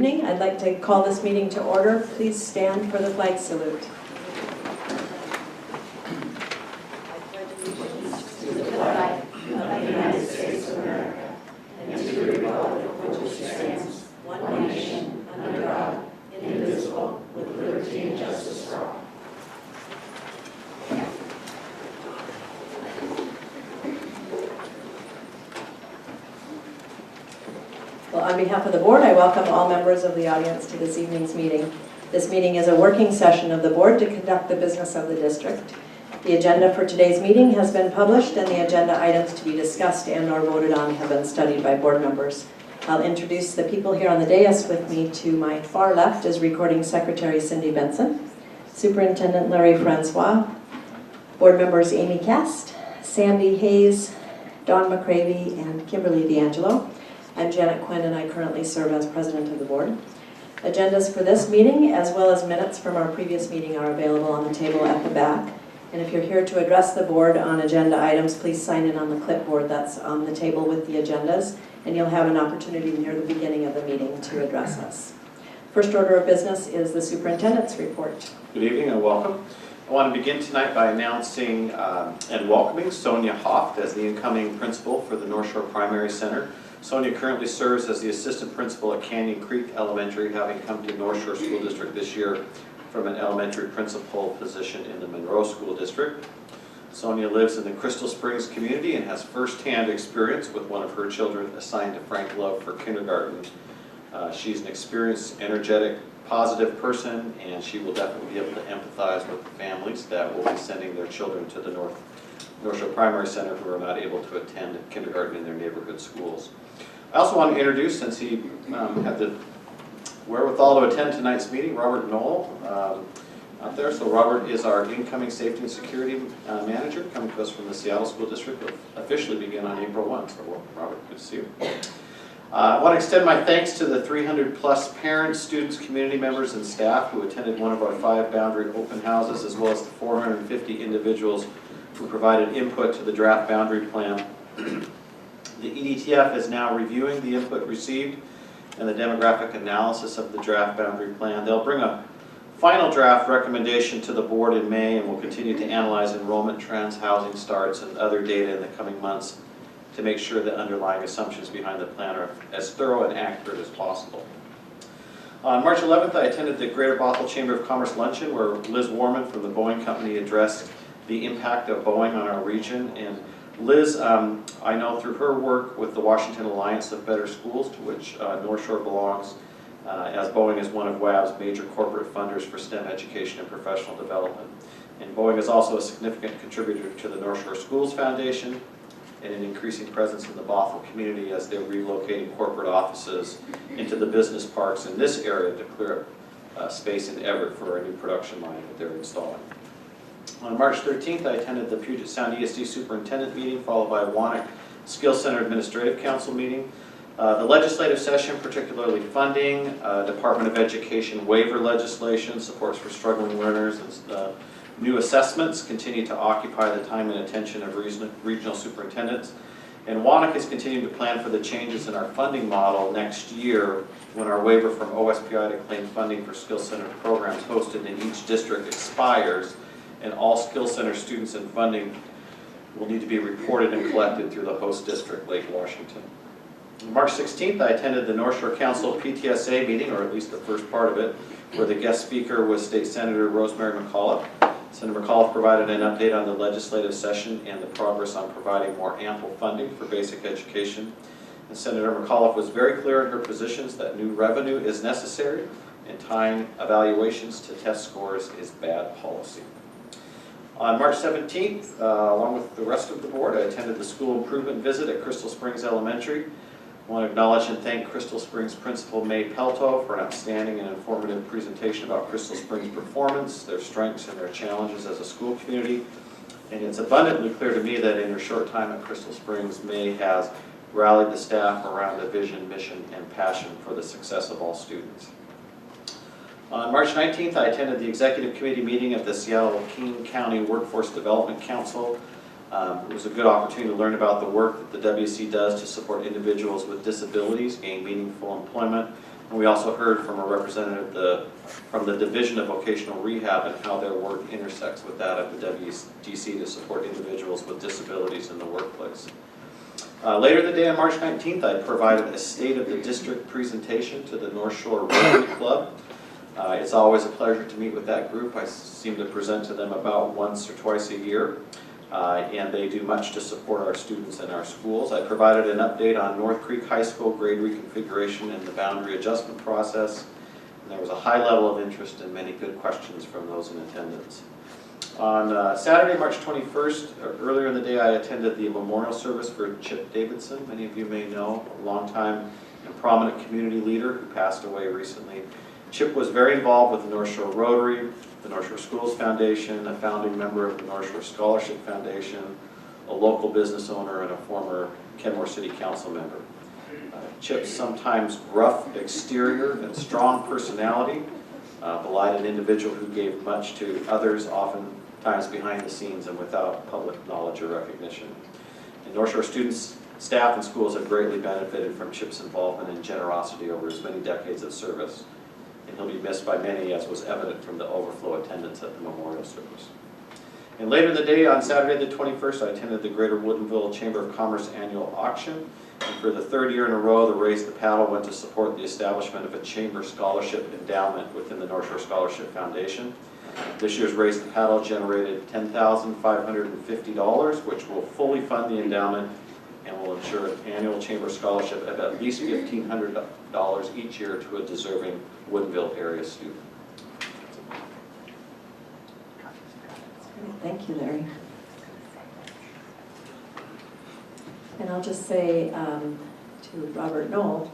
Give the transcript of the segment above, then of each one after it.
evening. I'd like to call this meeting to order. Please stand for the flag salute. Well, on behalf of the board, I welcome all members of the audience to this evening's meeting. This meeting is a working session of the board to conduct the business of the district. The agenda for today's meeting has been published, and the agenda items to be discussed and or voted on have been studied by board members. I'll introduce the people here on the dais. With me to my far left is Recording Secretary Cindy Benson, Superintendent Larry Francois, board members Amy Cast, Sandy Hayes, Dawn McCravey, and Kimberly D'Angelo. I'm Janet Quinn, and I currently serve as president of the board. Agendas for this meeting, as well as minutes from our previous meeting, are available on the table at the back. And if you're here to address the board on agenda items, please sign in on the clipboard that's on the table with the agendas, and you'll have an opportunity near the beginning of the meeting to address us. First order of business is the superintendent's report. Good evening and welcome. I want to begin tonight by announcing and welcoming Sonia Hoft as the incoming principal for the North Shore Primary Center. Sonia currently serves as the assistant principal at Canyon Creek Elementary, having come to North Shore School District this year from an elementary principal position in the Monroe School District. Sonia lives in the Crystal Springs community and has firsthand experience with one of her children assigned to Frank Love for kindergarten. She's an experienced, energetic, positive person, and she will definitely be able to empathize with the families that will be sending their children to the North Shore Primary Center who are not able to attend kindergarten in their neighborhood schools. I also want to introduce, since he had the wherewithal to attend tonight's meeting, Robert Knoll out there. So Robert is our incoming safety and security manager, coming to us from the Seattle School District. Will officially begin on April 1. So welcome, Robert. Good to see you. I want to extend my thanks to the 300+ parents, students, community members, and staff who attended one of our 5 boundary open houses, as well as the 450 individuals who provided input to the draft boundary plan. The EDTF is now reviewing the input received and the demographic analysis of the draft boundary plan. They'll bring a final draft recommendation to the board in May, and will continue to analyze enrollment trends, housing starts, and other data in the coming months to make sure the underlying assumptions behind the plan are as thorough and accurate as possible. On March 11th, I attended the Greater Bothell Chamber of Commerce luncheon, where Liz Warman from the Boeing Company addressed the impact of Boeing on our region. And Liz, I know through her work with the Washington Alliance of Better Schools, to which North Shore belongs, as Boeing is one of WAB's major corporate funders for STEM education and professional development. And Boeing is also a significant contributor to the North Shore Schools Foundation and an increasing presence in the Bothell community as they're relocating corporate offices into the business parks in this area to clear up space in Everett for a new production line that they're installing. On March 13th, I attended the Puget Sound ESD Superintendent meeting, followed by a Wannock Skills Center Administrative Council meeting. The legislative session, particularly funding, Department of Education waiver legislation, supports for struggling learners, and new assessments continue to occupy the time and attention of regional superintendents. And Wannock is continuing to plan for the changes in our funding model next year, when our waiver from OSPI to claim funding for Skills Center programs hosted in each district expires, and all Skills Center students and funding will need to be reported and collected through the host district, Lake Washington. On March 16th, I attended the North Shore Council PTSA meeting, or at least the first part of it, where the guest speaker was State Senator Rosemary McAuliffe. Senator McAuliffe provided an update on the legislative session and the progress on providing more ample funding for basic education. And Senator McAuliffe was very clear in her positions that new revenue is necessary, and tying evaluations to test scores is bad policy. On March 17th, along with the rest of the board, I attended the school improvement visit at Crystal Springs Elementary. I want to acknowledge and thank Crystal Springs Principal May Pelto for an outstanding and informative presentation about Crystal Springs' performance, their strengths, and their challenges as a school community. And it's abundantly clear to me that in her short time at Crystal Springs, May has rallied the staff around the vision, mission, and passion for the success of all students. On March 19th, I attended the executive committee meeting of the Seattle-King County Workforce Development Council. It was a good opportunity to learn about the work that the WC does to support individuals with disabilities gain meaningful employment, And we also heard from a representative from the Division of Vocational Rehab and how their work intersects with that of the WDC to support individuals with disabilities in the workplace. Later in the day on March 19th, I provided a State of the District presentation to the North Shore Rotary Club. It's always a pleasure to meet with that group. I seem to present to them about once or twice a year, and they do much to support our students in our schools. I provided an update on North Creek High School grade reconfiguration and the boundary adjustment process, and there was a high level of interest and many good questions from those in attendance. On Saturday, March 21st, earlier in the day, I attended the memorial service for Chip Davidson. Many of you may know, a longtime and prominent community leader who passed away recently. Chip was very involved with the North Shore Rotary, the North Shore Schools Foundation, a founding member of the North Shore Scholarship Foundation, a local business owner, and a former Kenmore City Council member. Chip's sometimes gruff exterior and strong personality belied an individual who gave much to others, oftentimes behind the scenes and without public knowledge or recognition. And North Shore students, staff, and schools have greatly benefited from Chip's involvement and generosity over his many decades of service. And he'll be missed by many, as was evident from the overflow attendance at the memorial service. And later in the day, on Saturday the 21st, I attended the Greater Woodinville Chamber of Commerce annual auction. And for the third year in a row, the Raise the Paddle went to support the establishment of a Chamber Scholarship Endowment within the North Shore Scholarship Foundation. This year's Raise the Paddle generated $10,550, which will fully fund the endowment and will ensure an annual Chamber Scholarship of at least $1,500 each year to a deserving Woodinville area student. Thank you, Larry. And I'll just say to Robert Knoll,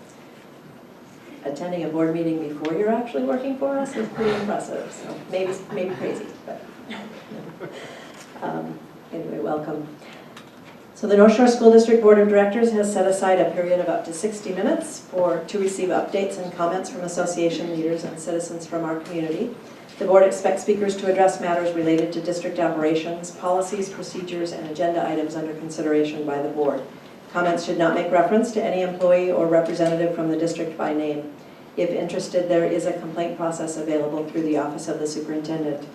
attending a board meeting before you're actually working for us is pretty impressive. So maybe crazy, but anyway, welcome. So the North Shore School District Board of Directors has set aside a period of up to 60 minutes to receive updates and comments from association leaders and citizens from our community. The board expects speakers to address matters related to district operations, policies, procedures, and agenda items under consideration by the board. Comments should not make reference to any employee or representative from the district by name. If interested, there is a complaint process available through the Office of the Superintendent.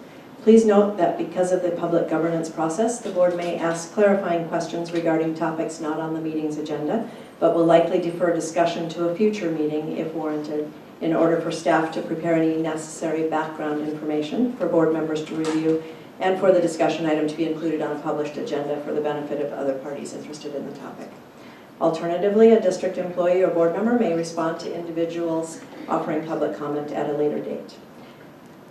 Please note that because of the public governance process, the board may ask clarifying questions regarding topics not on the meeting's agenda, but will likely defer discussion to a future meeting if warranted, in order for staff to prepare any necessary background information for board members to review and for the discussion item to be included on a published agenda for the benefit of other parties interested in the topic. Alternatively, a district employee or board member may respond to individuals offering public comment at a later date.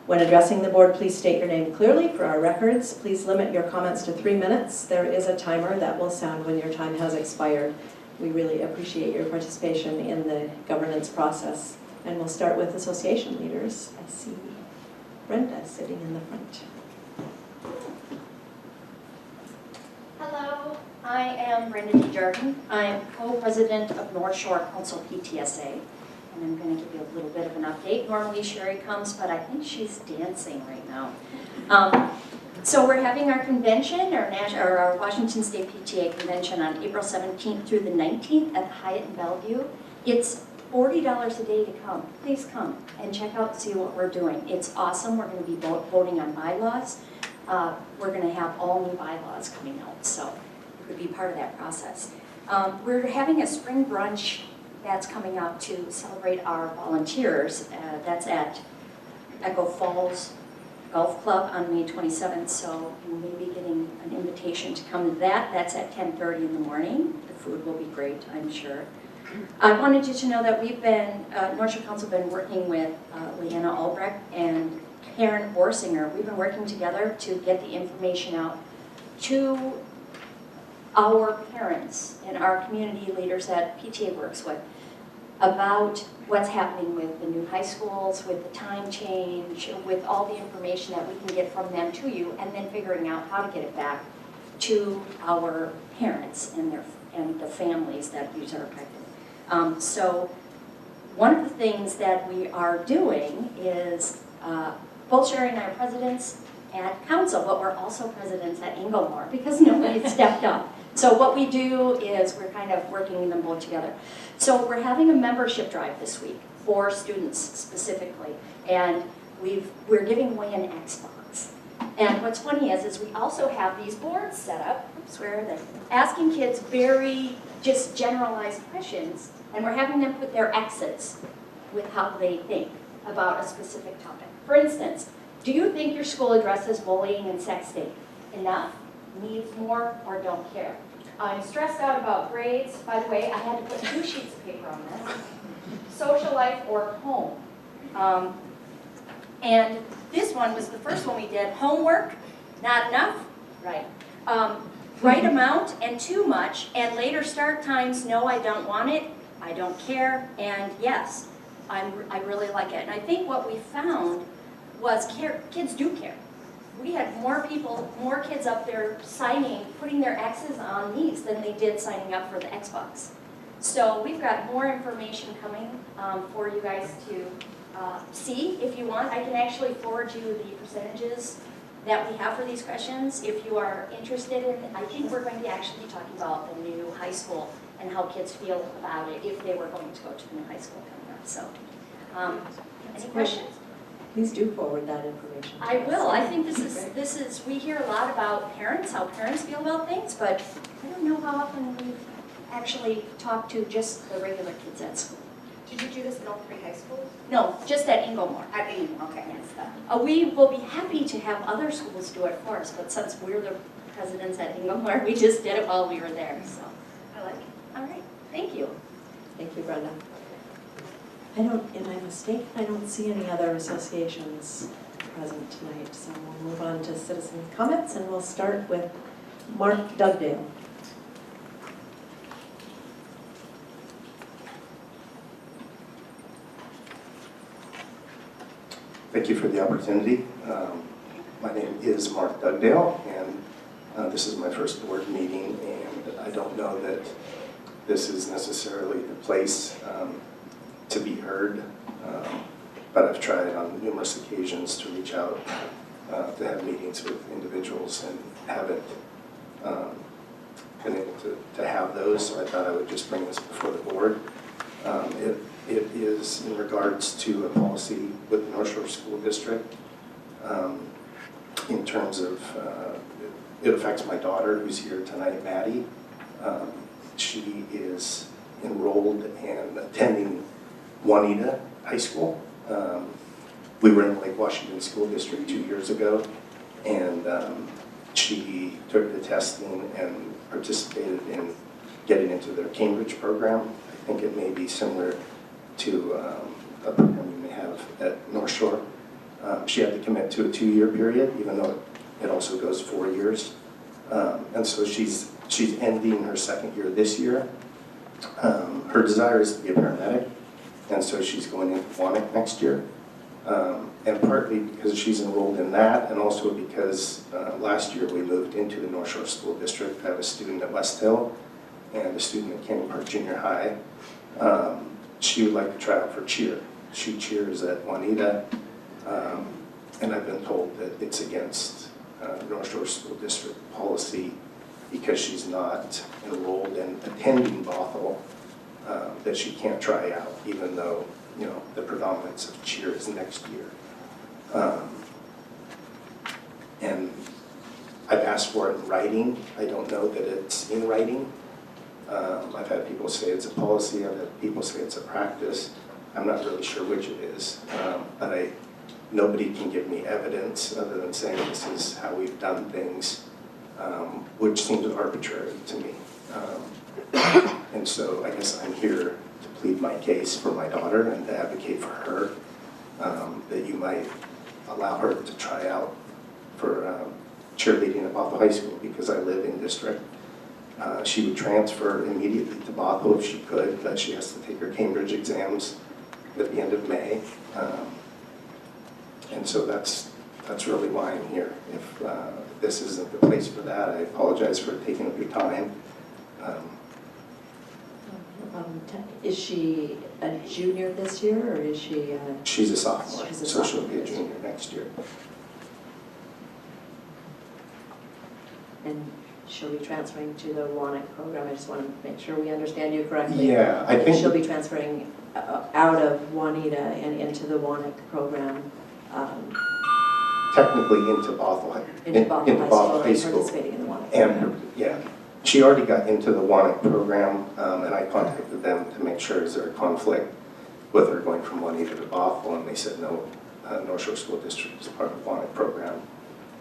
When addressing the board, please state your name clearly for our records. Please limit your comments to 3 minutes. There is a timer that will sound when your time has expired. We really appreciate your participation in the governance process. And we'll start with association leaders. I see Brenda sitting in the front. Hello, I am Brenda DeJardin. I'm co-president of North Shore Council PTSA, and I'm going to give you a little bit of an update. Normally Sherry comes, but I think she's dancing right now. So we're having our convention, our Washington State PTA convention on April 17th through the 19th at the Hyatt in Bellevue. It's $40 a day to come. Please come and check out and see what we're doing. It's awesome. We're going to be voting on bylaws. We're going to have all new bylaws coming out, so you could be part of that process. We're having a spring brunch that's coming up to celebrate our volunteers. That's at Echo Falls Golf Club on May 27th, so you may be getting an invitation to come to that. That's at 10:30 in the morning. The food will be great, I'm sure. I wanted you to know that we've been, North Shore Council been working with Leanna Albrecht and Karen Orsinger. We've been working together to get the information out to our parents and our community leaders that PTA works with about what's happening with the new high schools, with the time change, with all the information that we can get from them to you, and then figuring out how to get it back to our parents and the families that these are affected. So one of the things that we are doing is, both Sherry and I are presidents at council, but we're also presidents at Inglemore because nobody stepped up. So what we do is we're kind of working them both together. So we're having a membership drive this week. for students specifically. And we're giving away an Xbox. And what's funny is we also have these boards set up, oops, where are they? Asking kids very just generalized questions, and we're having them put their X's with how they think about a specific topic. For instance, do you think your school addresses bullying and sexting enough, needs more, or don't care? I'm stressed out about grades. By the way, I had to put 2 sheets of paper on this. Social life or home. And this one was the first one we did. Homework, not enough, right. Right amount and too much, and later start times, no, I don't want it, I don't care, and yes, I really like it. And I think what we found was kids do care. We had more kids up there putting their X's on these than they did signing up for the Xbox. So we've got more information coming for you guys to see if you want. I can actually forward you the percentages that we have for these questions if you are interested in. I think we're going to actually be talking about the new high school and how kids feel about it if they were going to go to the new high school coming up. So, any questions? Please do forward that information. I will. I think this is, we hear a lot about parents, how parents feel about things, but I don't know how often we've actually talked to just the regular kids at school. Did you do this in all 3 high schools? No, just at Inglemore. At Inglemore, okay. Yes. We will be happy to have other schools do it for us, but since we're the presidents at Inglemore, we just did it while we were there, so. I like it. All right, thank you. Thank you, Brenda. Am I mistaken? I don't see any other associations present tonight, so we'll move on to citizen comments, and we'll start with Mark Dugdale. Thank you for the opportunity. My name is Mark Dugdale, and this is my first board meeting, and I don't know that this is necessarily the place to be heard, but I've tried on numerous occasions to reach out to have meetings with individuals and haven't been able to have those, so I thought I would just bring this before the board. It is in regards to a policy with the North Shore School District in terms of, it affects my daughter who's here tonight, Maddie. She is enrolled and attending Juanita High School. We were in Lake Washington School District 2 years ago, and she took the testing and participated in getting into their Cambridge program. I think it may be similar to a program you may have at North Shore. She had to commit to a 2-year period, even though it also goes 4 years. And so she's ending her 2nd year this year. Her desire is to be a paramedic, and so she's going into WANIC next year. And partly because she's enrolled in that, and also because last year we moved into the North Shore School District. I have a student at West Hill and a student at Canyon Park Junior High. She would like to try out for cheer. She cheers at Juanita, and I've been told that it's against North Shore School District policy because she's not enrolled in attending Bothell, that she can't try out, even though, you know, the predominance of cheer is next year. And I've asked for it in writing. I don't know that it's in writing. I've had people say it's a policy, I've had people say it's a practice. I'm not really sure which it is, but nobody can give me evidence other than saying this is how we've done things, which seems arbitrary to me. And so I guess I'm here to plead my case for my daughter and to advocate for her, that you might allow her to try out for cheerleading at Bothell High School because I live in district. She would transfer immediately to Bothell if she could, but she has to take her Cambridge exams at the end of May. And so that's really why I'm here. If this isn't the place for that, I apologize for taking up your time. Is she a junior this year, or is she She's a sophomore, She's a so sophomore. she'll be a junior next year. and she'll be transferring to the WANIC program? I just want to make sure we understand you correctly. Yeah, I think she'll be transferring out of Juanita and into the Wanik program, Technically into Bothell, into Bothell into High Bothell School, High and School. participating in the Wanik program. And, yeah, she already got into the WANIC program, and I contacted them to make sure is there a conflict with her going from Juanita to Bothell, and they said no, North Shore School District is part of the WANIC program,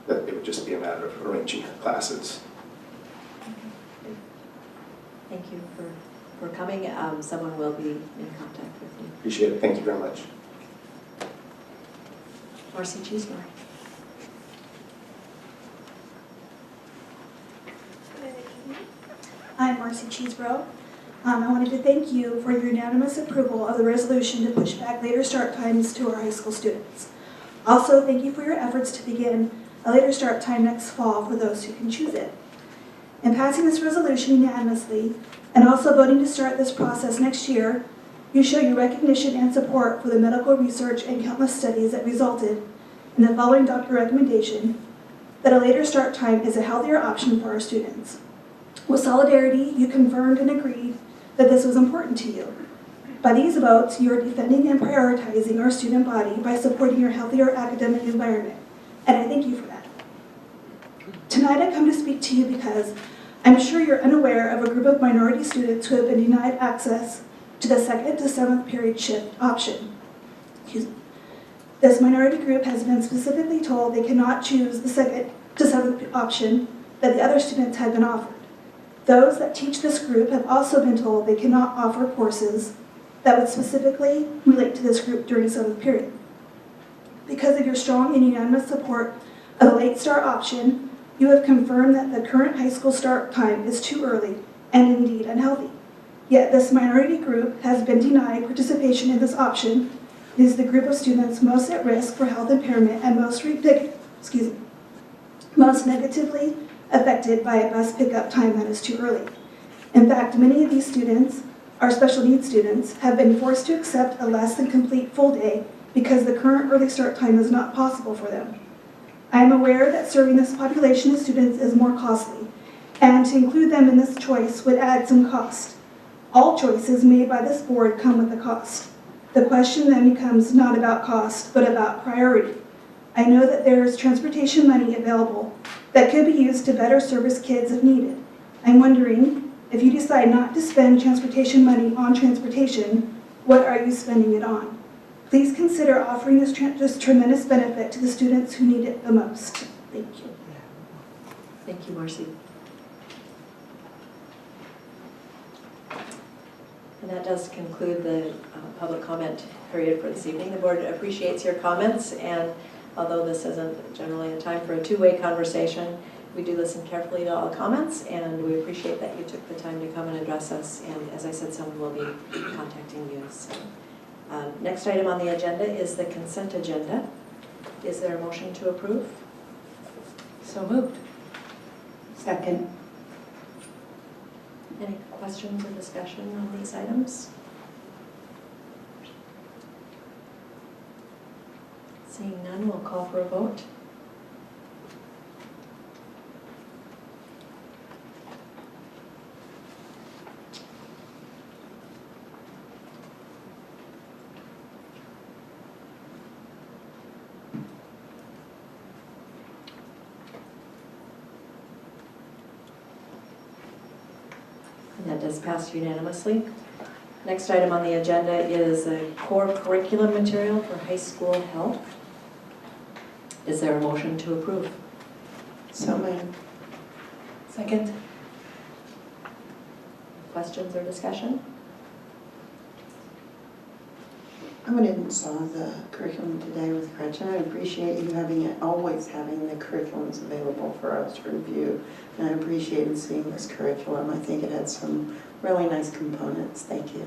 that it would just be a matter of arranging her classes. Thank you for coming. Someone will be in contact with you. Appreciate it, thank you very much. Marcy Cheesemore. I'm Marcy Cheesebro. I wanted to thank you for your unanimous approval of the resolution to push back later start times to our high school students. Also, thank you for your efforts to begin a later start time next fall for those who can choose it. In passing this resolution unanimously, and also voting to start this process next year, you show your recognition and support for the medical research and countless studies that resulted in the following doctor recommendation that a later start time is a healthier option for our students. With solidarity, you confirmed and agreed that this was important to you. By these votes, you are defending and prioritizing our student body by supporting your healthier academic environment, and I thank you for that. Tonight I come to speak to you because I'm sure you're unaware of a group of minority students who have been denied access to the 2nd to 7th period shift option. This minority group has been specifically told they cannot choose the 2nd to 7th option that the other students have been offered. Those that teach this group have also been told they cannot offer courses that would specifically relate to this group during 7th period. Because of your strong and unanimous support of the late start option, you have confirmed that the current high school start time is too early and indeed unhealthy. Yet this minority group has been denied participation in this option. It is the group of students most at risk for health impairment and most negatively affected by a bus pickup time that is too early. In fact, many of these students, our special needs students, have been forced to accept a less than complete full day because the current early start time is not possible for them. I am aware that serving this population of students is more costly, and to include them in this choice would add some cost. All choices made by this board come with a cost. The question then becomes not about cost, but about priority. I know that there is transportation money available that could be used to better service kids if needed. I'm wondering, if you decide not to spend transportation money on transportation, what are you spending it on? Please consider offering this tremendous benefit to the students who need it the most. Thank you. Thank you, Marcy. And that does conclude the public comment period for this evening. The board appreciates your comments, and although this isn't generally a time for a two-way conversation, we do listen carefully to all comments, and we appreciate that you took the time to come and address us. And as I said, someone will be contacting you. So, next item on the agenda is the consent agenda. Is there a motion to approve? So moved. Second. Any questions or discussion on these items? Seeing none, we'll call for a vote. And that does pass unanimously. Next item on the agenda is a core curriculum material for high school health. Is there a motion to approve? So moved. Second. Questions or discussion? I went in and saw the curriculum today with Gretchen. I appreciate you always having the curriculums available for us to review. And I appreciated seeing this curriculum. I think it had some really nice components. Thank you.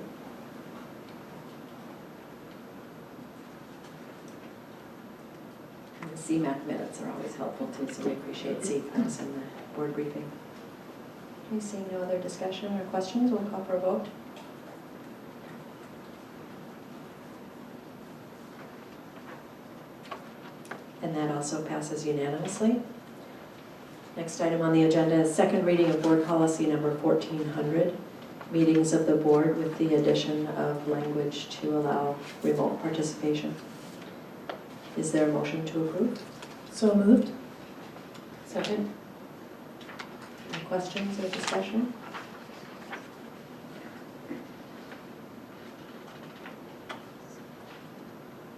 And the CMAC minutes are always helpful too, so we appreciate CMACs in the board briefing. Okay, seeing no other discussion or questions, we'll call for a vote. And that also passes unanimously. Next item on the agenda is second reading of board policy number 1400. meetings of the board with the addition of language to allow remote participation. Is there a motion to approve? So moved. Second. Any questions or discussion?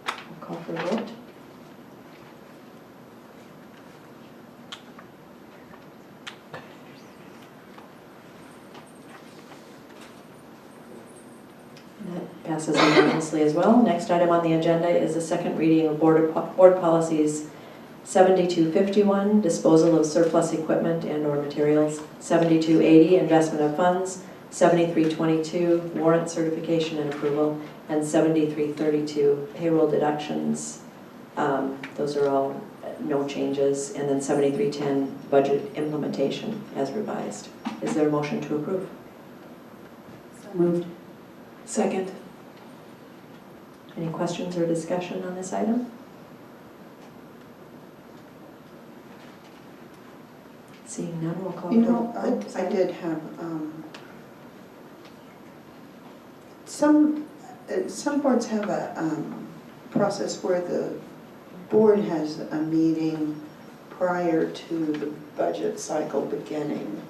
I'll call for a vote. And that passes unanimously as well. Next item on the agenda is the second reading of board policies 7251, disposal of surplus equipment and/or materials, 7280, investment of funds, 7322, warrant certification and approval, and 7332, payroll deductions. Those are all no changes, and then 7310, budget implementation as revised. Is there a motion to approve? So moved. Second. Any questions or discussion on this item? Seeing none, we'll call for. You know, I did have, some boards have a process where the board has a meeting prior to the budget cycle beginning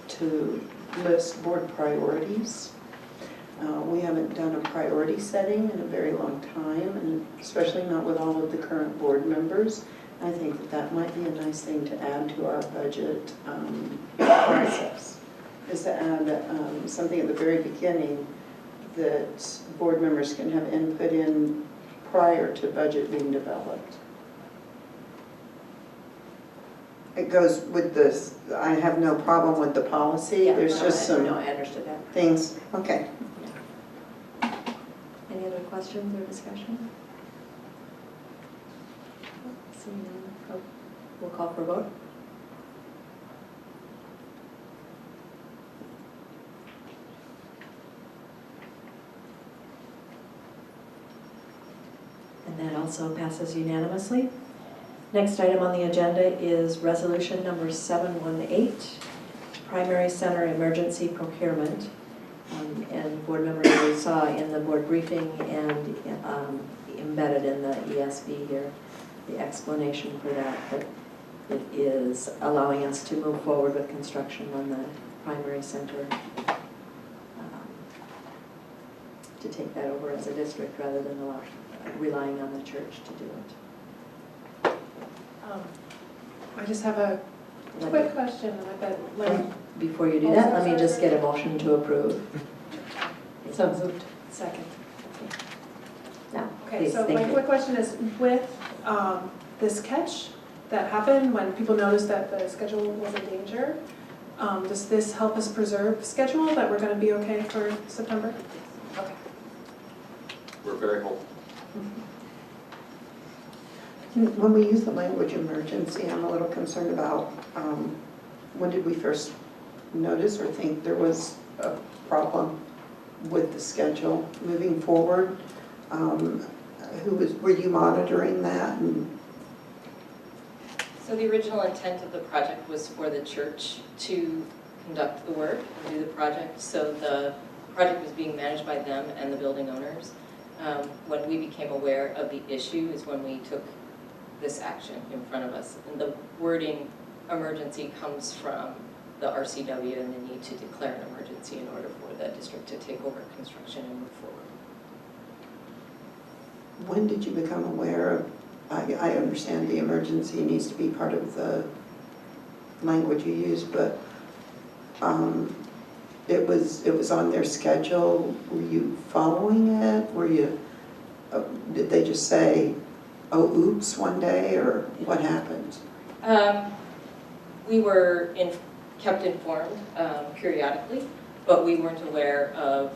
to list board priorities. We haven't done a priority setting in a very long time, and especially not with all of the current board members. I think that that might be a nice thing to add to our budget process, is to add something at the very beginning that board members can have input in prior to budget being developed. It goes with this, I have no problem with the policy, there's just some No, I understood that. things, okay. Any other questions or discussion? Seeing none, we'll call for a vote. And that also passes unanimously. Next item on the agenda is resolution number 718, primary center emergency procurement. And board members, we saw in the board briefing and embedded in the ESV here, the explanation for that it is allowing us to move forward with construction on the primary center, to take that over as a district rather than relying on the church to do it. I just have a quick question, and I bet, like, Before you do that, let me just get a motion to approve. so moved. Second. Now, Okay, please, so thank my you. quick question is, with this catch that happened when people noticed that the schedule was in danger, does this help us preserve schedule, that we're going to be okay for September? Okay. We're very hopeful. When we use the language emergency, I'm a little concerned about when did we first notice or think there was a problem with the schedule moving forward? Were you monitoring that? So the original intent of the project was for the church to conduct the work and do the project. So the project was being managed by them and the building owners. When we became aware of the issue is when we took this action in front of us. And the wording emergency comes from the RCW and the need to declare an emergency in order for the district to take over construction and move forward. When did you become aware of, I understand the emergency needs to be part of the language you use, but it was on their schedule. Were you following it? Were you, did they just say, oh, oops, one day, or what happened? We were kept informed periodically, but we weren't aware of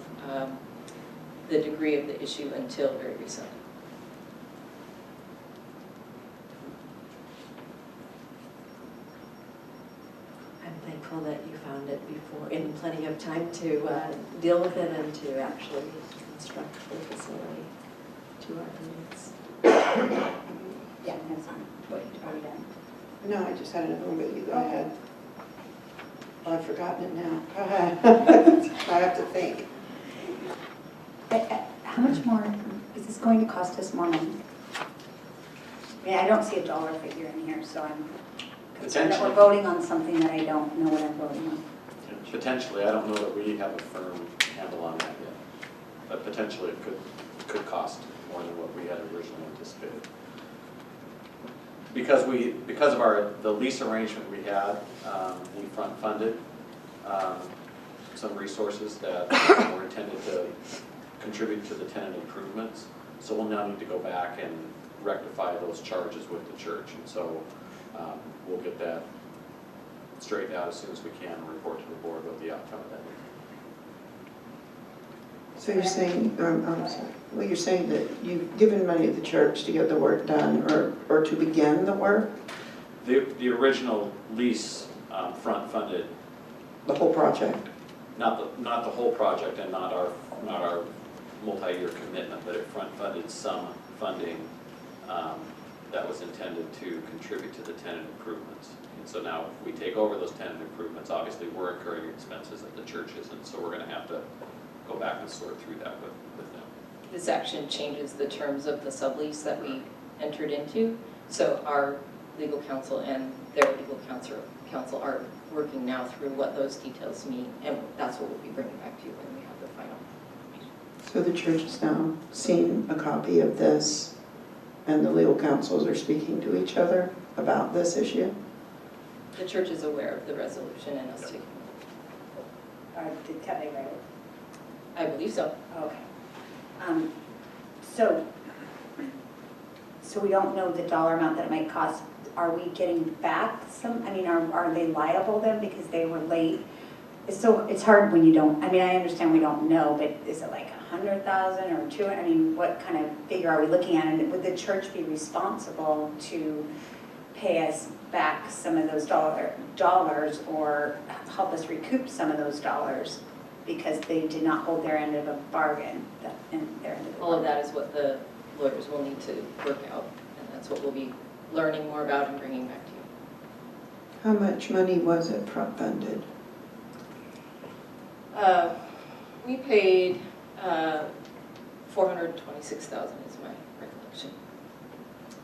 the degree of the issue until very recently. I'm thankful that you found it before, in plenty of time to deal with it and to actually construct the facility to our needs. Yeah, that's fine. What, are we done? No, I just had another one, but you go ahead. Well, I've forgotten it now. I have to think. How much more, is this going to cost us more money? I mean, I don't see a dollar figure in here, so I'm concerned that we're Potentially. voting on something that I don't know what I'm voting on. Potentially, I don't know that we have a firm handle on that yet, but potentially it could cost more than what we had originally anticipated. Because of the lease arrangement we had, we front funded some resources that were intended to contribute to the tenant improvements. So we'll now need to go back and rectify those charges with the church, and so we'll get that straightened out as soon as we can and report to the board what the outcome of that is. So you're saying, I'm sorry, well, you're saying that you've given money to the church to get the work done or to begin the work? The original lease front funded, The whole project? not the whole project and not our multi-year commitment, but it front funded some funding that was intended to contribute to the tenant improvements. And so now if we take over those tenant improvements, obviously we're incurring expenses that the church isn't, so we're gonna have to go back and sort through that with them. This action changes the terms of the sublease that we entered into. So our legal counsel and their legal counsel are working now through what those details mean, and that's what we'll be bringing back to you when we have the final. So the church has now seen a copy of this and the legal counsels are speaking to each other about this issue? The church is aware of the resolution and us taking Did Kelly write it? I believe so. Okay. So we don't know the dollar amount that it might cost. Are we getting back some, I mean, are they liable then because they were late? It's hard when you don't, I mean, I understand we don't know, but is it like 100,000 or 200? I mean, what kind of figure are we looking at? And would the church be responsible to pay us back some of those dollars or help us recoup some of those dollars because they did not hold their end of a bargain? All of that is what the lawyers will need to work out, and that's what we'll be learning more about and bringing back to you. How much money was it front funded? We paid $426,000 is my recollection.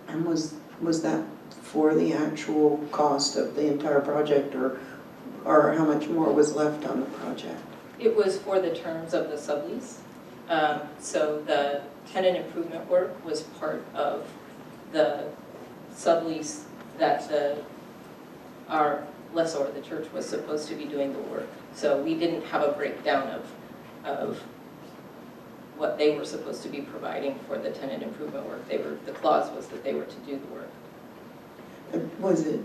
And was that for the actual cost of the entire project or how much more was left on the project? It was for the terms of the sublease. So the tenant improvement work was part of the sublease that our lessor, the church, was supposed to be doing the work. So we didn't have a breakdown of what they were supposed to be providing for the tenant improvement work. The clause was that they were to do the work. Was it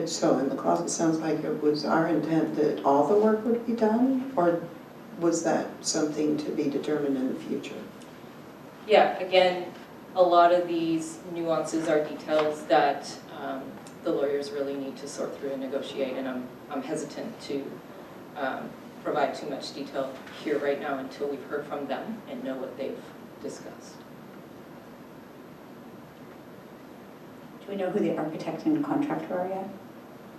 so in the clause it sounds like it was our intent that all the work would be done, or was that something to be determined in the future? Yeah, again, a lot of these nuances are details that the lawyers really need to sort through and negotiate, and I'm hesitant to provide too much detail here right now until we've heard from them and know what they've discussed. Do we know who the architect and contractor are yet?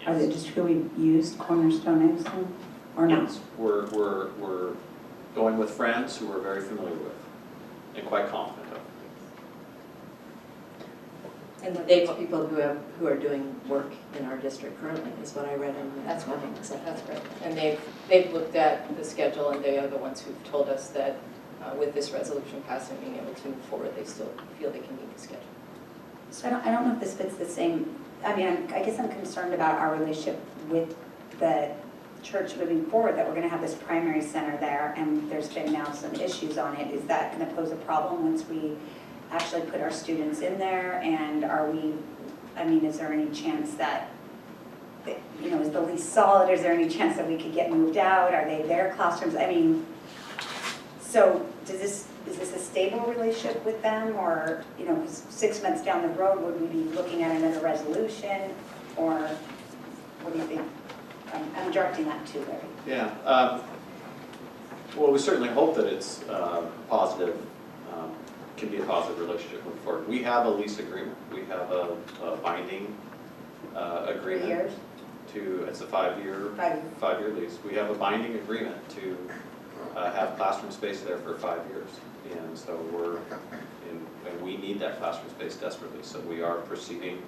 Are they just who we used, Cornerstone, I assume, or not? Yes, we're going with friends who we're very familiar with and quite confident of. And they've people who are doing work in our district currently is what I read in the. That's right. That's right. And they've looked at the schedule, and they are the ones who've told us that with this resolution passed and being able to move forward, they still feel they can meet the schedule. So I don't know if this fits the same, I mean, I guess I'm concerned about our relationship with the church moving forward, that we're going to have this primary center there, and there's been now some issues on it. Is that going to pose a problem once we actually put our students in there? And are we, I mean, is there any chance that, you know, is the lease solid? Is there any chance that we could get moved out? Are they their classrooms? I mean, so is this a stable relationship with them? Or, you know, 6 months down the road, would we be looking at another resolution? Or what do you think? I'm directing that to Larry. Yeah, well, we certainly hope that it's positive, can be a positive relationship moving forward. We have a lease agreement. We have a binding agreement. 3 years? it's a five-year lease. We have a binding agreement to have classroom space there for 5 years. And so and we need that classroom space desperately. So we are proceeding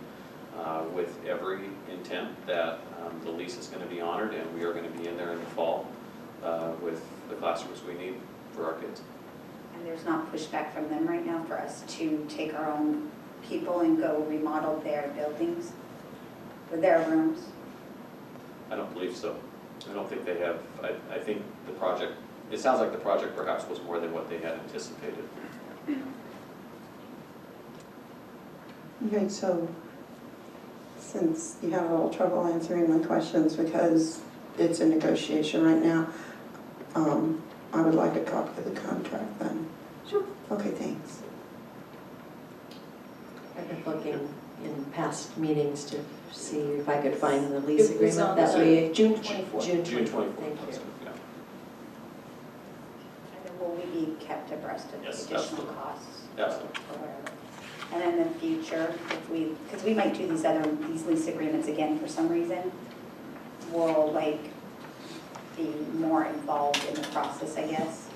with every intent that the lease is going to be honored, and we are going to be in there in the fall with the classrooms we need for our kids. And there's not pushback from them right now for us to take our own people and go remodel their buildings or their rooms? I don't believe so. I don't think they have, I think it sounds like the project perhaps was more than what they had anticipated. Okay, so since you have a little trouble answering my questions because it's a negotiation right now, I would like a copy of the contract then. Sure. Okay, thanks. I've been looking in past meetings to see if I could find the lease It was agreement on that the we. June 24th. June June 24th, 24th. thank you. Yeah. And then will we be kept abreast of the Yes, additional absolutely. costs? Absolutely. Or whatever? And then in the future, because we might do these lease agreements again for some reason, we'll like be more involved in the process, I guess.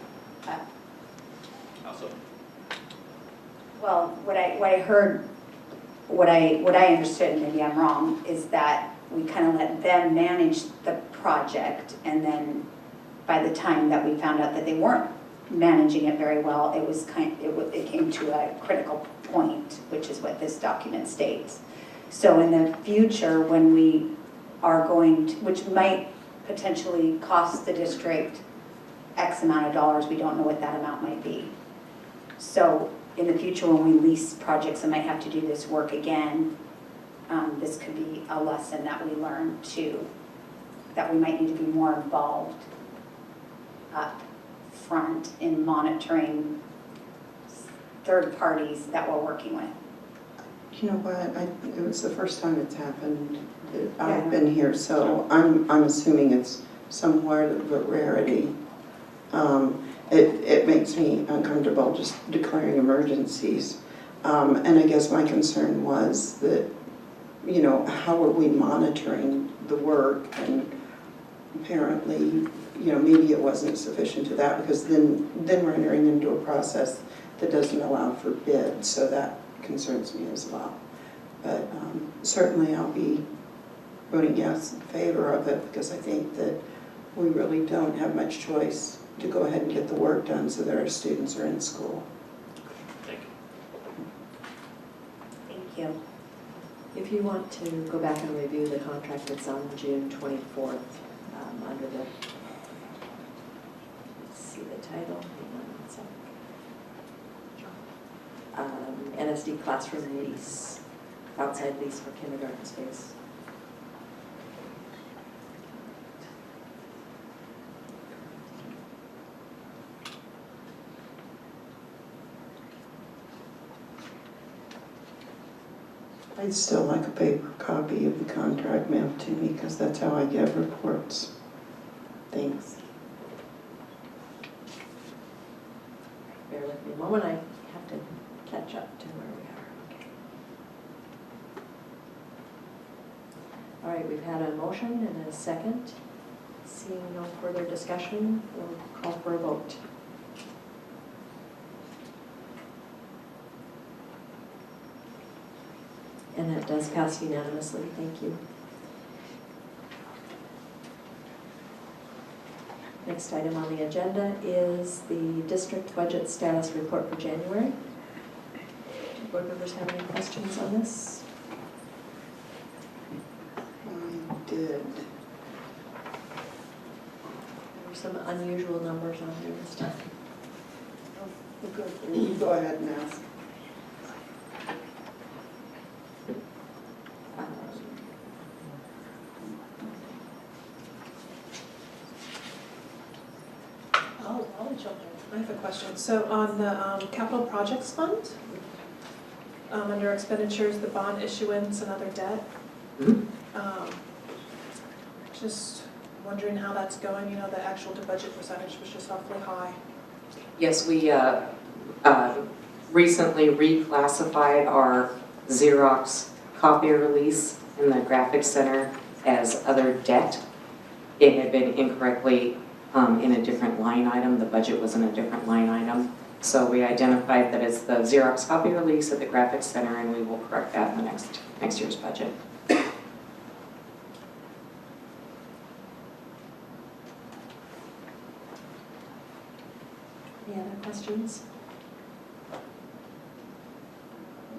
Also, Well, what I heard, what I understood, and maybe I'm wrong, is that we kind of let them manage the project, and then by the time that we found out that they weren't managing it very well, it came to a critical point, which is what this document states. So in the future, when we are going to, which might potentially cost the district X amount of dollars, we don't know what that amount might be. So in the future, when we lease projects and might have to do this work again, this could be a lesson that we learn too, that we might need to be more involved up front in monitoring third parties that we're working with. You know what, it was the first time it's happened that Yeah. I've been here, so I'm assuming it's somewhat of a rarity. It makes me uncomfortable just declaring emergencies. And I guess my concern was that, you know, how are we monitoring the work? And apparently, you know, maybe it wasn't sufficient to that, because then we're entering into a process that doesn't allow for bids, so that concerns me as well. But certainly I'll be voting yes in favor of it, because I think that we really don't have much choice to go ahead and get the work done so that our students are in school. thank you. Thank you. If you want to go back and review the contract that's on June 24th, under the, let's see the title, hang on one sec. NSD classroom lease, outside lease for kindergarten space. I'd still like a paper copy of the contract mailed to me, because that's how I get reports. Thanks. Bear with me a moment, I have to catch up to where we are. Okay. All right, we've had a motion and a second. Seeing no further discussion, we'll call for a vote. And that does pass unanimously, thank you. Next item on the agenda is the district budget status report for January. Do board members have any questions on this? I did. There were some unusual numbers on here this time. You go ahead and ask. I'll jump in. I have a question. So on the capital projects fund, under expenditures, the bond issuance and other debt, just wondering how that's going. You know, the actual to budget percentage was just awfully high. Yes, we recently reclassified our Xerox copier release in the graphics center as other debt. It had been incorrectly in a different line item. The budget was in a different line item. So we identified that it's the Xerox copy release at the Graphics Center, and we will correct that in the next year's budget. Any other questions?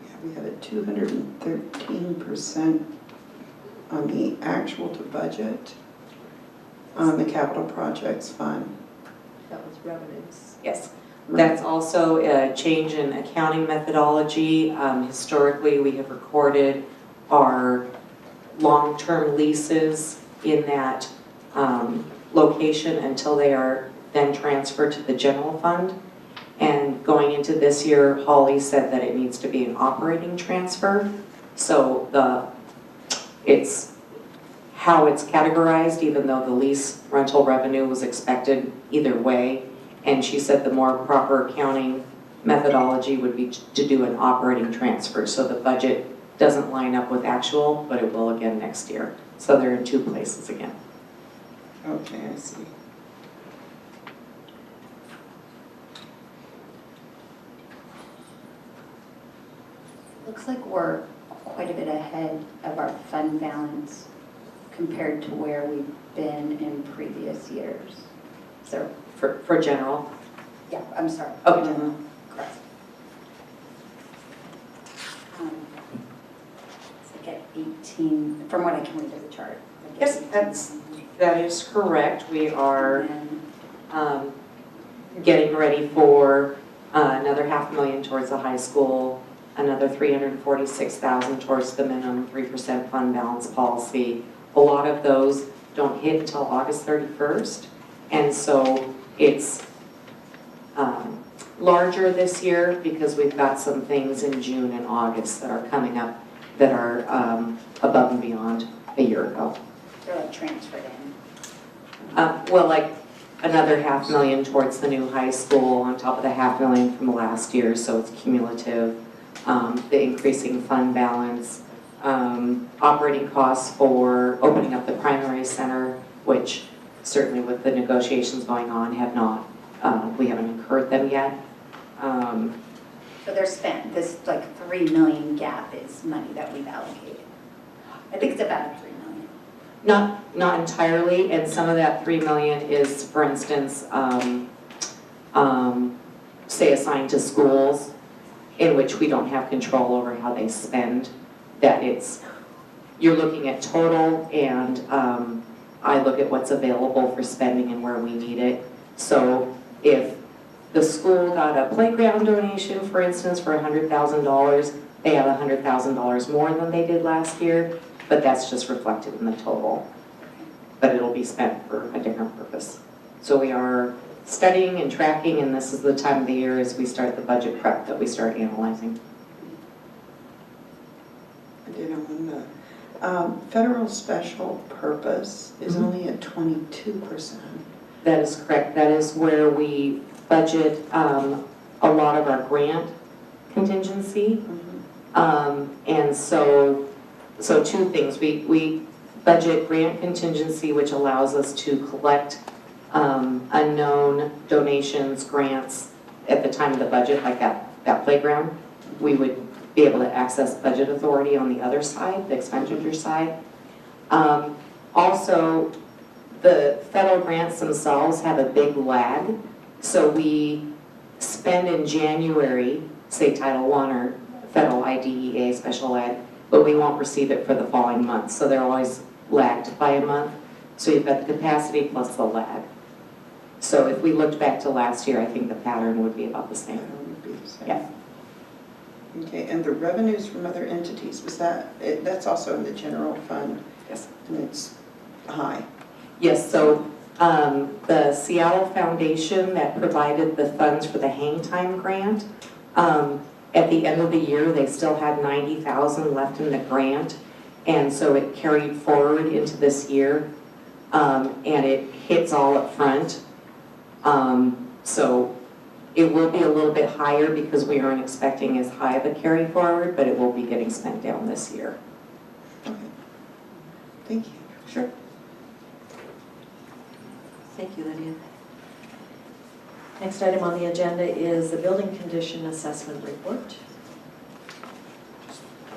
Yeah, we have a 213% on the actual to budget on the capital projects fund. That was revenues. Yes. That's also a change in accounting methodology. Historically, we have recorded our long-term leases in that location until they are then transferred to the general fund. And going into this year, Holly said that it needs to be an operating transfer. So it's how it's categorized, even though the lease rental revenue was expected either way. And she said the more proper accounting methodology would be to do an operating transfer. So the budget doesn't line up with actual, but it will again next year. So they're in two places again. Okay, I see. Looks like we're quite a bit ahead of our fund balance compared to where we've been in previous years. So, For general. yeah, I'm sorry. Okay. General, correct. It's like at 18, from what I can read of the chart. like Yes, 18. that is correct. We are And getting ready for another $500,000 towards the high school, another $346,000 towards the minimum 3% fund balance policy. A lot of those don't hit until August 31st, and so it's larger this year because we've got some things in June and August that are coming up that are above and beyond a year ago. they're like transferred in. Well, like another $500,000 towards the new high school on top of the $500,000 from last year, so it's cumulative. The increasing fund balance, operating costs for opening up the primary center, which certainly with the negotiations going on have not, we haven't incurred them yet. So they're spent, this like 3 million gap is money that we've allocated. I think it's about 3 million. Not entirely, and some of that $3 million is, for instance, say assigned to schools in which we don't have control over how they spend. That you're looking at total, and I look at what's available for spending and where we need it. So if the school got a playground donation, for instance, for $100,000, they have $100,000 more than they did last year, but that's just reflected in the total. But it'll be spent for a different purpose. So we are studying and tracking, and this is the time of the year as we start the budget prep that we start analyzing. I did on the federal special purpose is only at 22%. That is correct. That is where we budget a lot of our grant contingency. And so two things. We budget grant contingency, which allows us to collect unknown donations, grants at the time of the budget, like that playground. We would be able to access budget authority on the other side, the expenditure side. Also, the federal grants themselves have a big lag. So we spend in January, say Title I or federal IDEA, special ed, but we won't receive it for the following month. So they're always lagged by a month. So you've got the capacity plus the lag. So if we looked back to last year, I think the pattern would be about the same. Would be the same. Yeah. Okay, and the revenues from other entities, that's also in the general fund? Yes. And it's high? Yes, so the Seattle Foundation that provided the funds for the Hang Time Grant, at the end of the year, they still had $90,000 left in the grant, and so it carried forward into this year, and it hits all up front. So it will be a little bit higher because we aren't expecting as high of a carry forward, but it will be getting spent down this year. Okay. Thank you. Sure. Thank you, Lydia. Next item on the agenda is the building condition assessment report.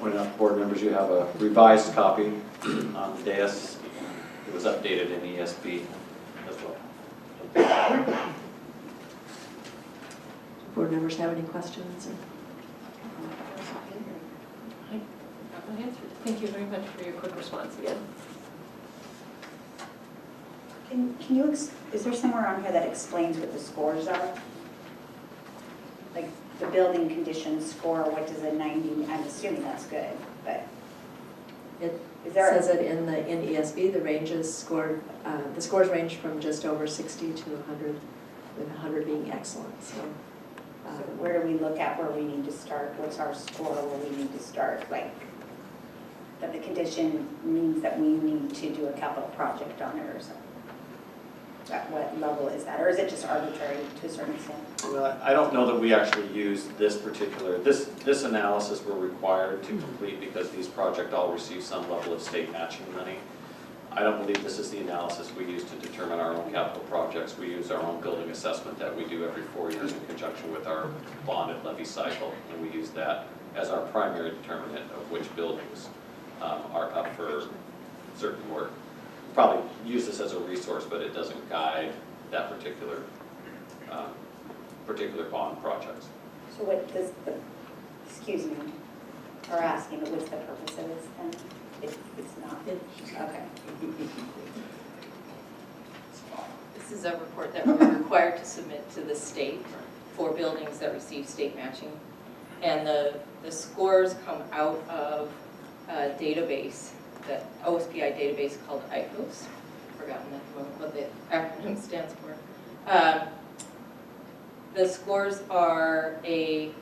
Pointing out to board members, you have a revised copy on the dais. It was updated in ESB as well. Do board members have any questions? Got my answer. Thank you very much for your quick response again. Can you, is there somewhere on here that explains what the scores are? Like the building condition score, what does a 90, I'm assuming that's good, but It is there? says it in ESB, the ranges scored, the scores range from just over 60 to 100, with 100 being excellent, so. So where do we look at where we need to start? What's our score where we need to start? Like, that the condition means that we need to do a capital project on it or something? At what level is that? Or is it just arbitrary to a certain extent? Well, I don't know that we actually use this particular, this analysis we're required to complete because these projects all receive some level of state matching money. I don't believe this is the analysis we use to determine our own capital projects. We use our own building assessment that we do every 4 years in conjunction with our bonded levy cycle, and we use that as our primary determinant of which buildings are up for certain work. Probably use this as a resource, but it doesn't guide that particular bond projects. So what does the, excuse me, or asking, but what's the purpose of this then? It's not, okay. This is a report that we're required to submit to the state for buildings that receive state matching. And the scores come out of a database, the OSPI database called ICOS. I've forgotten what the acronym stands for. The scores are a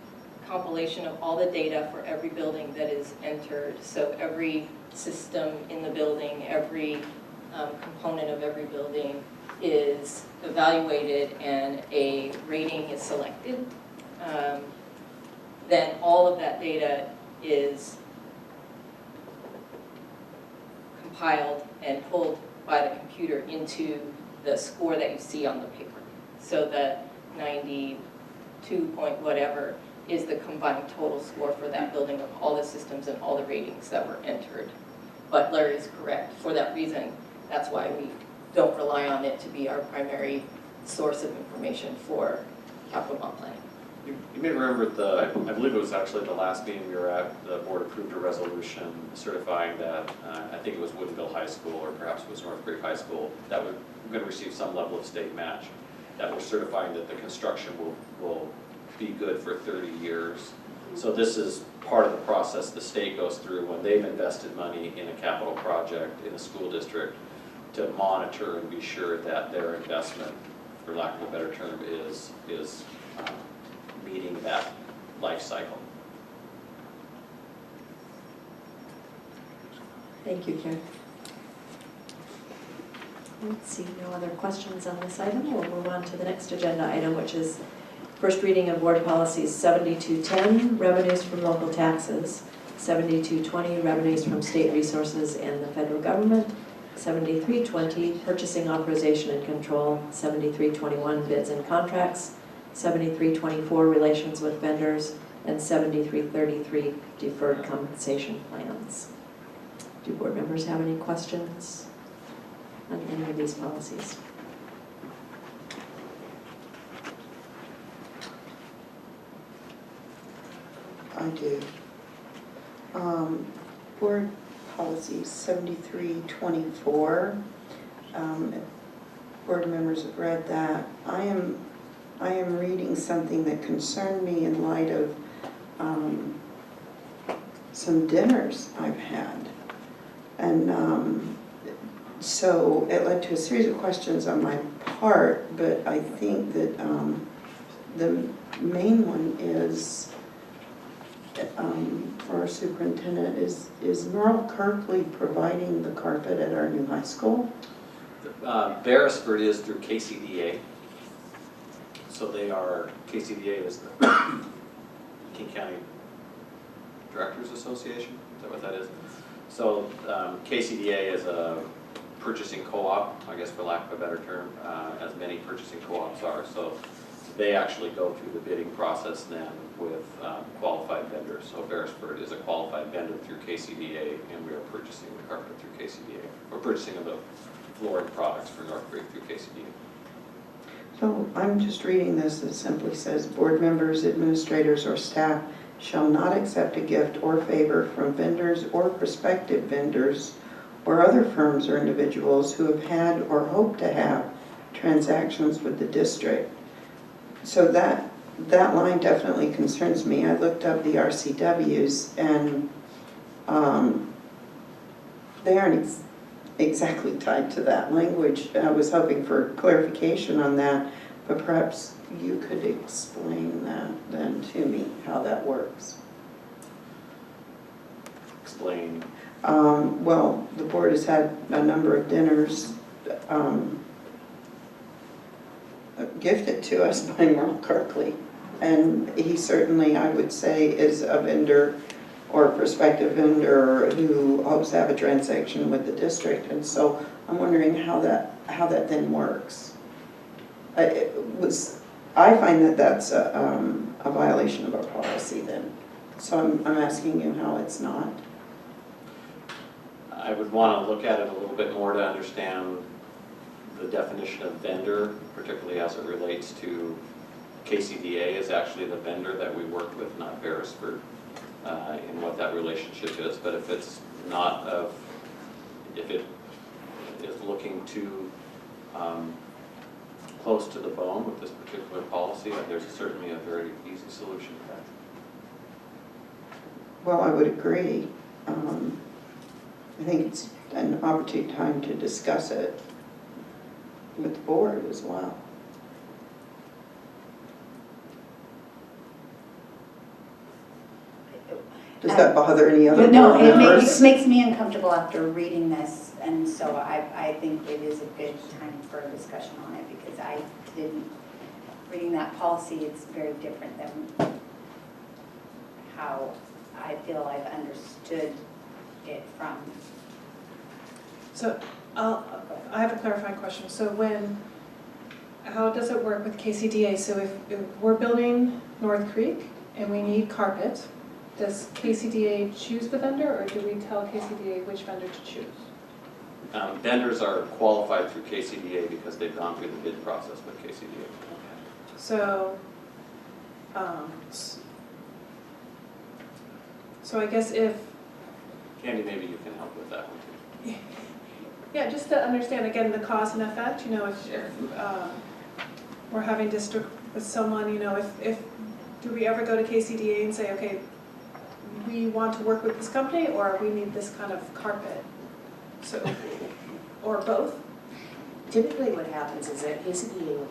compilation of all the data for every building that is entered. So every system in the building, every component of every building is evaluated and a rating is selected. Then all of that data is compiled and pulled by the computer into the score that you see on the paper. So the 92 point whatever is the combined total score for that building of all the systems and all the ratings that were entered. But Larry is correct. For that reason, that's why we don't rely on it to be our primary source of information for capital bond planning. You may remember I believe it was actually the last meeting we were at, the board approved a resolution certifying that, I think it was Woodinville High School or perhaps it was North Creek High School, that we're going to receive some level of state match, that we're certifying that the construction will be good for 30 years. So this is part of the process the state goes through when they've invested money in a capital project in a school district to monitor and be sure that their investment, for lack of a better term, is meeting that life cycle. Thank you, Karen. Let's see, no other questions on this item. We'll move on to the next agenda item, which is first reading of board policies 7210, revenues from local taxes, 7220, revenues from state resources and the federal government, 7320, purchasing authorization and control, 7321, bids and contracts, 7324, relations with vendors, and 7333, deferred compensation plans. Do board members have any questions on any of these policies? I do. Board policy 7324. Board members have read that. I am reading something that concerned me in light of some dinners I've had. And so it led to a series of questions on my part, but I think that the main one is for our superintendent, is Merle Kirkley providing the carpet at our new high school? Beresford is through KCDA. So they are, KCDA is the King County Directors Association, is that what that is? So KCDA is a purchasing co-op, I guess for lack of a better term, as many purchasing co-ops are. So they actually go through the bidding process then with qualified vendors. So Beresford is a qualified vendor through KCDA, and we are purchasing the carpet through KCDA. We're purchasing of the flooring products for North Creek through KCDA. So I'm just reading this. It simply says, board members, administrators, or staff shall not accept a gift or favor from vendors or prospective vendors or other firms or individuals who have had or hope to have transactions with the district. So that line definitely concerns me. I looked up the RCWs, and they aren't exactly tied to that language. I was hoping for clarification on that, but perhaps you could explain that then to me, how that works. Explain. Well, the board has had a number of dinners gifted to us by Merle Kirkley, and he certainly, I would say, is a vendor or a prospective vendor who hopes to have a transaction with the district. And so I'm wondering how that then works. I find that that's a violation of our policy then. So I'm asking you how it's not. I would want to look at it a little bit more to understand the definition of vendor, particularly as it relates to KCDA is actually the vendor that we work with, not Beresford, in what that relationship is. But if it's not if it is looking too close to the bone with this particular policy, there's certainly a very easy solution to that. Well, I would agree. I think it's an opportune time to discuss it with the board as well. Does that bother any other No, board it members? makes me uncomfortable after reading this, and so I think it is a good time for a discussion on it, because I didn't, reading that policy, it's very different than how I feel I've understood it from. So I have a clarifying question. So how does it work with KCDA? So if we're building North Creek and we need carpet, does KCDA choose the vendor, or do we tell KCDA which vendor to choose? Vendors are qualified through KCDA because they've gone through the bid process with KCDA. So, so I guess if, Candy, maybe you can help with that one too. yeah, just to understand again the cause and effect, you know, if we're having district with someone, you know, if do we ever go to KCDA and say, okay, we want to work with this company, or we need this kind of carpet? So, or both? Typically what happens is that KCDA will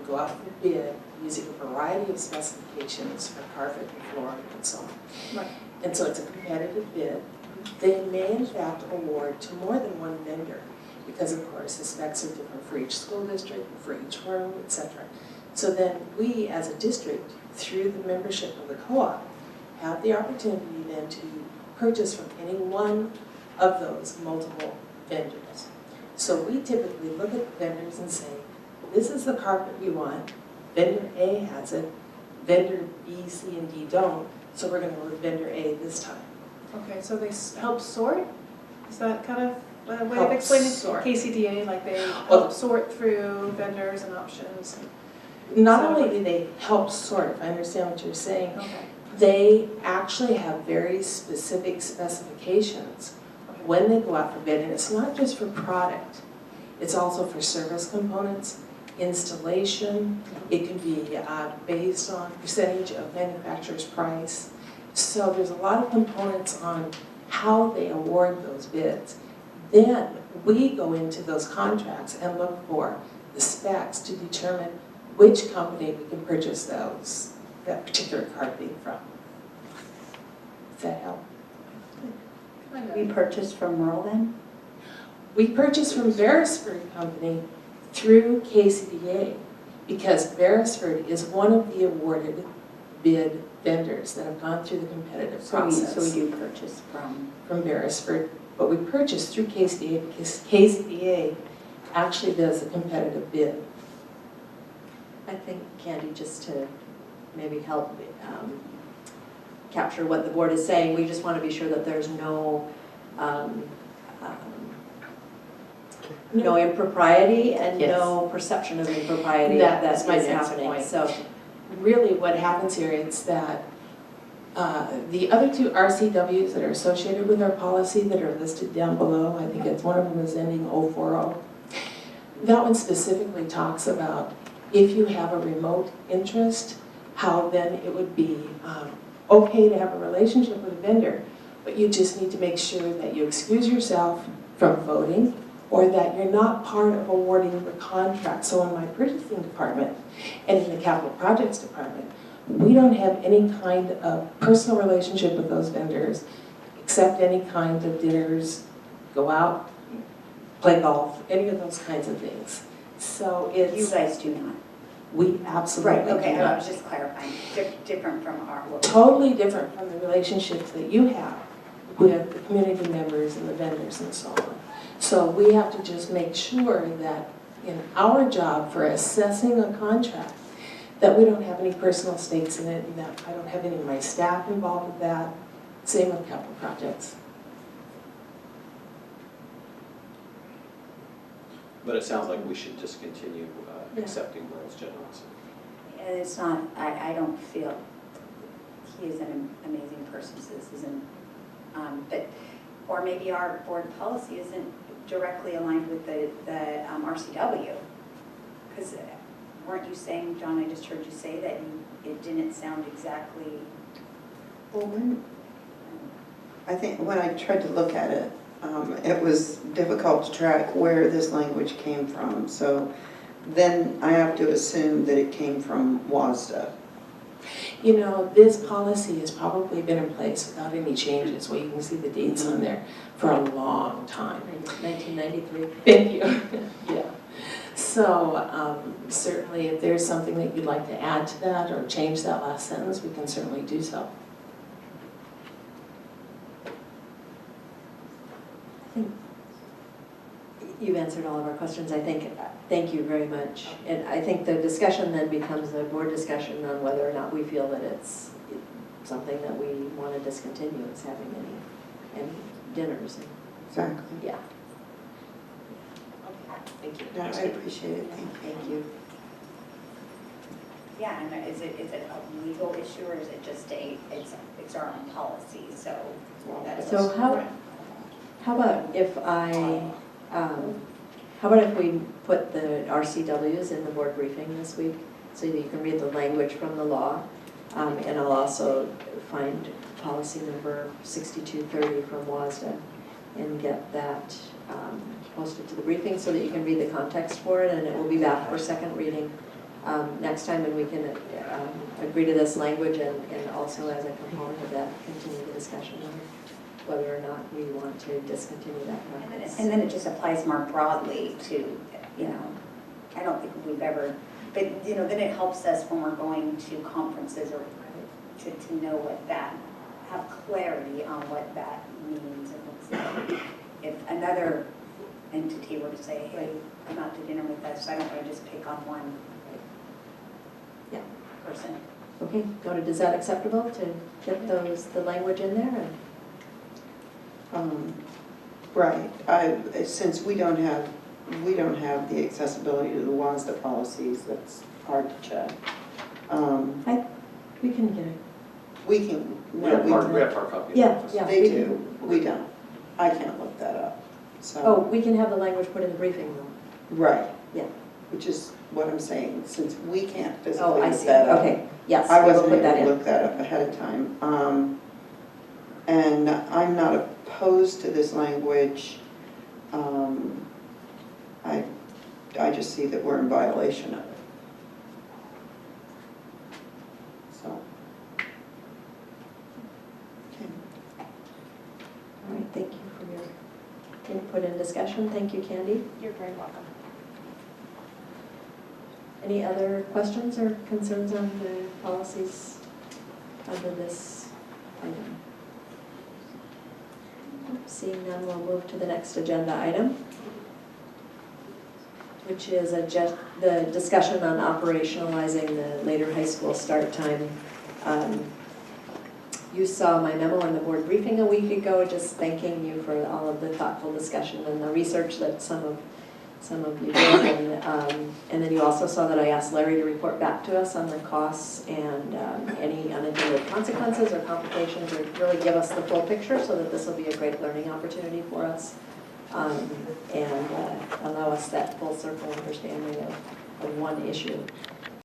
go out for bid using a variety of specifications for carpet and flooring and so on. Right. And so it's a competitive bid. They may in fact award to more than one vendor because of course the specs are different for each school district, for each room, etc. So then we as a district, through the membership of the co-op, have the opportunity then to purchase from any one of those multiple vendors. So we typically look at the vendors and say, this is the carpet we want, vendor A has it, vendor B, C, and D don't, so we're going to go with vendor A this time. Okay, so they help sort? Is that kind of a way Help of explaining sort. KCDA, like they Well- help sort through vendors and options? Not So- only do they help sort, if I understand what you're saying, Okay. they actually have very specific specifications when they go out for bid, and it's not just for product, it's also for service components, installation, it can be based on percentage of manufacturer's price. So there's a lot of components on how they award those bids. Then we go into those contracts and look for the specs to determine which company we can purchase that particular carpeting from. Does that help? We purchased from Merle then? We purchase from Beresford Company through KCDA because Beresford is one of the awarded bid vendors that have gone through the competitive process. So we do purchase from. Beresford, but we purchased through KCBA because KCBA actually does a competitive bid. I think, Candy, just to maybe help capture what the board is saying, we just want to be sure that there's no impropriety and Yes. no perception of impropriety That that is my is next happening. point. So, Really what happens here is that the other two RCWs that are associated with our policy that are listed down below, I think it's one of them is ending 040. That one specifically talks about if you have a remote interest, how then it would be okay to have a relationship with a vendor, but you just need to make sure that you excuse yourself from voting or that you're not part of awarding the contract. So in my purchasing department and in the capital projects department, we don't have any kind of personal relationship with those vendors except any kind of dinners, go out, play golf, any of those kinds of things. So You it's, guys do not. we absolutely Right, okay, do I not. was just clarifying, different from our. Totally different from the relationships that you have with the community members and the vendors and so on. So we have to just make sure that in our job for assessing a contract, that we don't have any personal stakes in it and that I don't have any of my staff involved with that. Same with capital projects. But it sounds like we should discontinue accepting Merle's generosity. And it's not, I don't feel, he is an amazing person, so this isn't, but, or maybe our board policy isn't directly aligned with the RCW. Because weren't you saying, John, I just heard you say that it didn't sound exactly. Well, I think when I tried to look at it, it was difficult to track where this language came from. So then I have to assume that it came from WASDA. You know, this policy has probably been in place without any changes. Well, you can see the dates on there for a long time. 1993. Thank you. Yeah. So certainly if there's something that you'd like to add to that or change that last sentence, we can certainly do so. You've answered all of our questions, I think. Thank you very much. And I think the discussion then becomes a board discussion on whether or not we feel that it's something that we want to discontinue as having any dinners. Exactly. Yeah, Thank you. No, I appreciate it. thank you. Yeah, and is it a legal issue or is it just it's our own policy, so that's. So how about if how about if we put the RCWs in the board briefing this week so that you can read the language from the law? And I'll also find policy number 6230 from WASDA and get that posted to the briefing so that you can read the context for it, and it will be back for second reading next time, and we can agree to this language and also as a component of that continue the discussion on whether or not we want to discontinue that practice. And then it just applies more broadly to, I don't think we've ever, but, then it helps us when we're going to conferences or to know what that, have clarity on what that means and looks like. If another entity were to say, hey, come out to dinner with us, I don't want to just pick on one Yeah. person. Okay, is that acceptable to get the language in there? Right. Since we don't have the accessibility to the WASDA policies, that's hard to check. We can get it. We can. We have hard copies. Yeah, yeah. They we do. can. We don't. I can't look that up. So. Oh, we can have the language put in the briefing room. Right. Yeah. Which is what I'm saying, since we can't Oh, physically I look see. that up. Okay, yes, I we will wasn't put able that to in. look that up ahead of time. And I'm not opposed to this language. I just see that we're in violation of it. So. Okay. All right, thank you for your input and discussion. Thank you, Candy. You're very welcome. Any other questions or concerns on the policies under this item? Seeing none, we'll move to the next agenda item, which is the discussion on operationalizing the later high school start time. You saw my memo in the board briefing a week ago, just thanking you for all of the thoughtful discussion and the research that some of you did. And then you also saw that I asked Larry to report back to us on the costs and any unintended consequences or complications, or really give us the full picture so that this will be a great learning opportunity for us. And allow us that full circle understanding of one issue.